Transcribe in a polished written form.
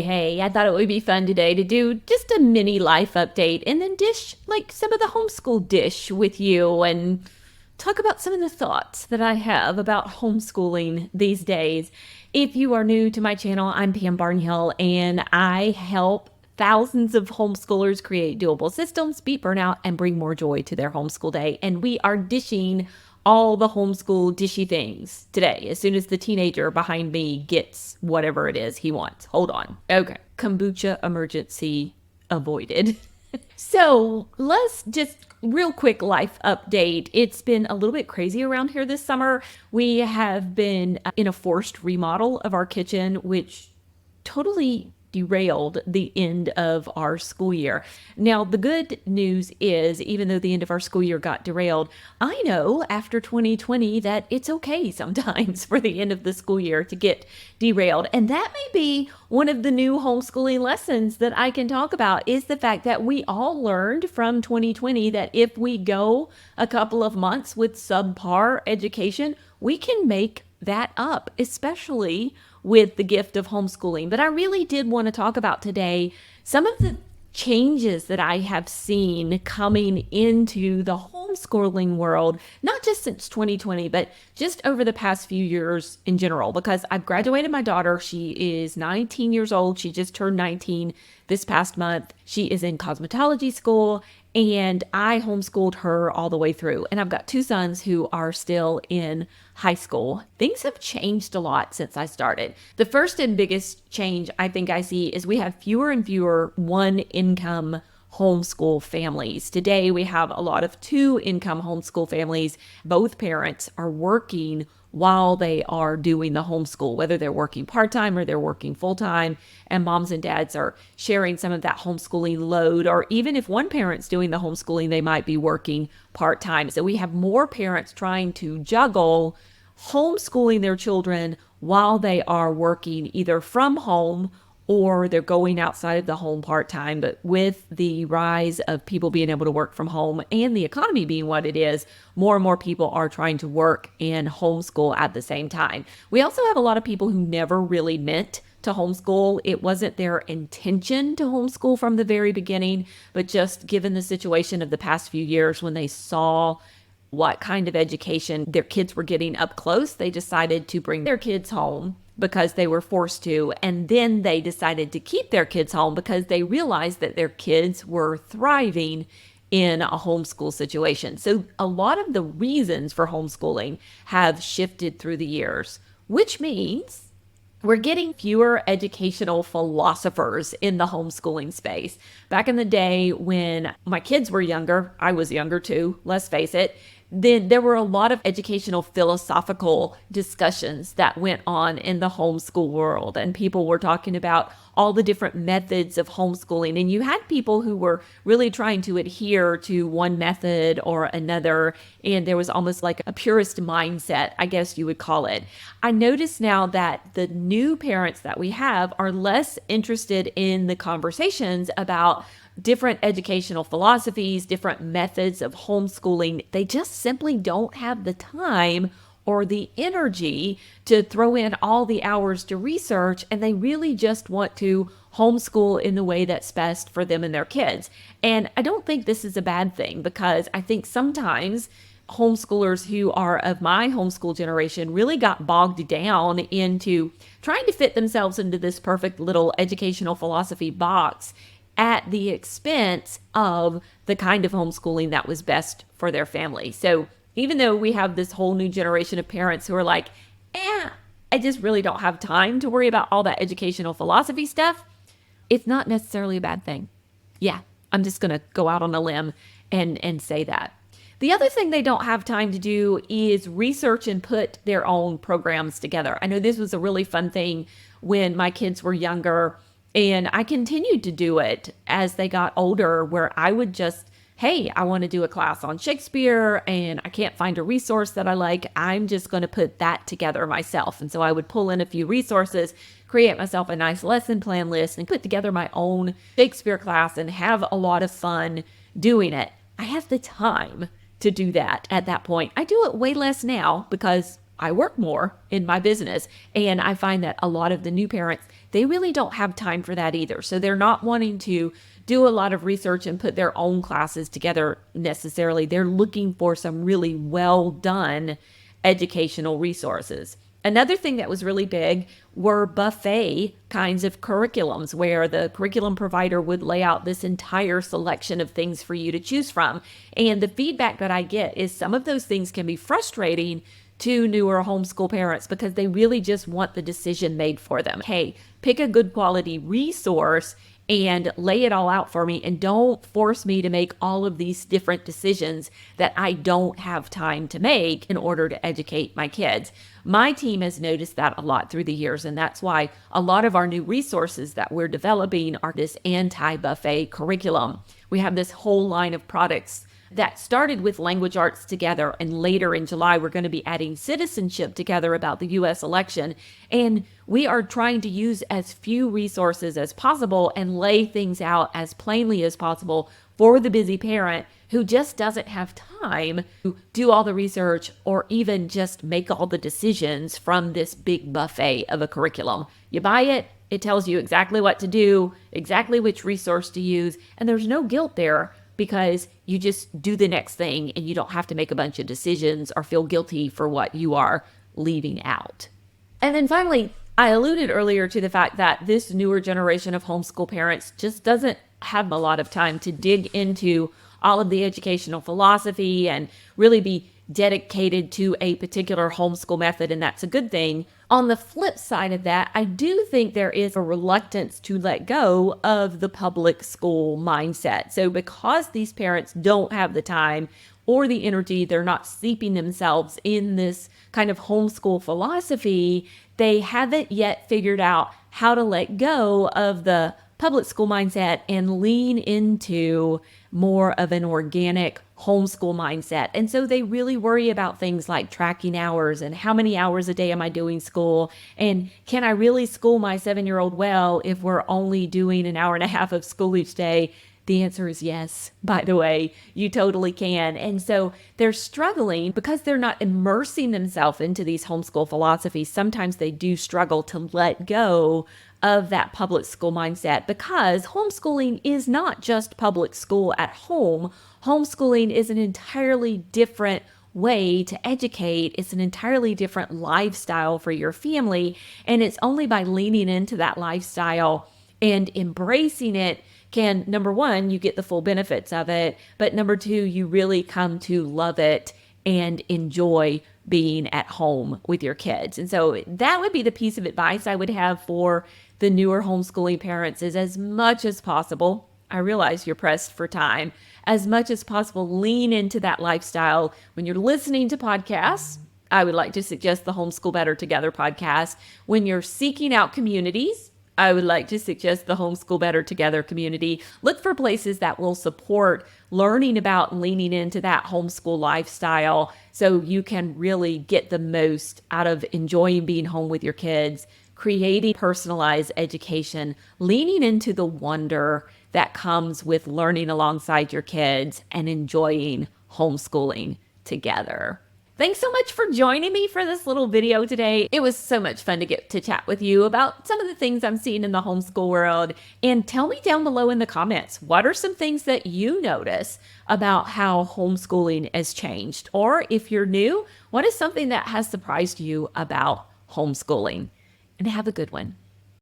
Hey, I thought it would be fun today to do just a mini life update and then dish like some of the homeschool dish with you and talk about some of the thoughts that I have about homeschooling these days. If you are new to my channel, I'm Pam Barnhill and I help thousands of homeschoolers create doable systems, beat burnout, and bring more joy to their homeschool day. And we are dishing all the homeschool dishy things today as soon as the teenager behind me gets whatever it is he wants. Hold on. Okay. Kombucha emergency avoided. So let's just real quick life update. It's been a little bit crazy around here this summer. We have been in a forced remodel of our kitchen, which totally derailed the end of our school year. Now, the good news is, even though the end of our school year got derailed, I know after 2020 that it's okay sometimes for the end of the school year to get derailed. And that may be one of the new homeschooling lessons that I can talk about, is the fact that we all learned from 2020 that if we go a couple of months with subpar education, we can make that up, especially with the gift of homeschooling. But I really did want to talk about today some of the changes that I have seen coming into the homeschooling world, not just since 2020, but just over the past few years in general, because I've graduated my daughter. She is 19 years old. She just turned 19 this past month. She is in cosmetology school, and I homeschooled her all the way through. And I've got two sons who are still in high school. Things have changed a lot since I started. The first and biggest change I think I see is we have fewer and fewer one-income homeschool families. Today, we have a lot of two-income homeschool families. Both parents are working while they are doing the homeschool, whether they're working part-time or they're working full-time, and moms and dads are sharing some of that homeschooling load, or even if one parent's doing the homeschooling, they might be working part-time. So we have more parents trying to juggle homeschooling their children while they are working either from home or they're going outside of the home part-time. But with the rise of people being able to work from home and the economy being what it is, more and more people are trying to work and homeschool at the same time. We also have a lot of people who never really meant to homeschool. It wasn't their intention to homeschool from the very beginning, but just given the situation of the past few years when they saw what kind of education their kids were getting up close, they decided to bring their kids home because they were forced to. And then they decided to keep their kids home because they realized that their kids were thriving in a homeschool situation. So a lot of the reasons for homeschooling have shifted through the years, which means we're getting fewer educational philosophers in the homeschooling space. Back in the day when my kids were younger, I was younger too, let's face it, then there were a lot of educational philosophical discussions that went on in the homeschool world. And people were talking about all the different methods of homeschooling. And you had people who were really trying to adhere to one method or another. And there was almost like a purist mindset, I guess you would call it. I notice now that the new parents that we have are less interested in the conversations about different educational philosophies, different methods of homeschooling. They just simply don't have the time or the energy to throw in all the hours to research, and they really just want to homeschool in the way that's best for them and their kids. And I don't think this is a bad thing, because I think sometimes homeschoolers who are of my homeschool generation really got bogged down into trying to fit themselves into this perfect little educational philosophy box at the expense of the kind of homeschooling that was best for their family. So even though we have this whole new generation of parents who are like, I just really don't have time to worry about all that educational philosophy stuff, it's not necessarily a bad thing. Yeah, I'm just going to go out on a limb and say that. The other thing they don't have time to do is research and put their own programs together. I know this was a really fun thing when my kids were younger, and I continued to do it as they got older, where I would just, hey, I want to do a class on Shakespeare and I can't find a resource that I like. I'm just going to put that together myself. And so I would pull in a few resources, create myself a nice lesson plan list, and put together my own Shakespeare class and have a lot of fun doing it. I have the time to do that at that point. I do it way less now because I work more in my business. And I find that a lot of the new parents, they really don't have time for that either. So they're not wanting to do a lot of research and put their own classes together necessarily. They're looking for some really well done educational resources. Another thing that was really big were buffet kinds of curriculums where the curriculum provider would lay out this entire selection of things for you to choose from. And the feedback that I get is some of those things can be frustrating to newer homeschool parents because they really just want the decision made for them. Hey, pick a good quality resource and lay it all out for me, and don't force me to make all of these different decisions that I don't have time to make in order to educate my kids. My team has noticed that a lot through the years, and that's why a lot of our new resources that we're developing are this anti-buffet curriculum. We have this whole line of products that started with language arts together, and later in July we're going to be adding citizenship together about the US election. And we are trying to use as few resources as possible and lay things out as plainly as possible for the busy parent who just doesn't have time to do all the research or even just make all the decisions from this big buffet of a curriculum. You buy it, it tells you exactly what to do, exactly which resource to use, and there's no guilt there, because you just do the next thing and you don't have to make a bunch of decisions or feel guilty for what you are leaving out. And then finally, I alluded earlier to the fact that this newer generation of homeschool parents just doesn't have a lot of time to dig into all of the educational philosophy and really be dedicated to a particular homeschool method, and that's a good thing. On the flip side of that, I do think there is a reluctance to let go of the public school mindset. So because these parents don't have the time or the energy, they're not steeping themselves in this kind of homeschool philosophy, they haven't yet figured out how to let go of the public school mindset and lean into more of an organic homeschool mindset. And so they really worry about things like tracking hours and how many hours a day am I doing school? And can I really school my 7-year-old well if we're only doing an hour and a half of school each day? The answer is yes. By the way, you totally can. And so they're struggling because they're not immersing themselves into these homeschool philosophies. Sometimes they do struggle to let go of that public school mindset, because homeschooling is not just public school at home. Homeschooling is an entirely different way to educate. It's an entirely different lifestyle for your family. And it's only by leaning into that lifestyle and embracing it can, number one, you get the full benefits of it, but number two, you really come to love it and enjoy being at home with your kids. And so that would be the piece of advice I would have for the newer homeschooling parents, is as much as possible, I realize you're pressed for time, as much as possible, lean into that lifestyle. When you're listening to podcasts, I would like to suggest the Homeschool Better Together podcast. When you're seeking out communities, I would like to suggest the Homeschool Better Together community. Look for places that will support learning about leaning into that homeschool lifestyle so you can really get the most out of enjoying being home with your kids, creating personalized education, leaning into the wonder that comes with learning alongside your kids and enjoying homeschooling together. Thanks so much for joining me for this little video today. It was so much fun to get to chat with you about some of the things I'm seeing in the homeschool world. And tell me down below in the comments, what are some things that you notice about how homeschooling has changed? Or if you're new, what is something that has surprised you about homeschooling? And have a good one.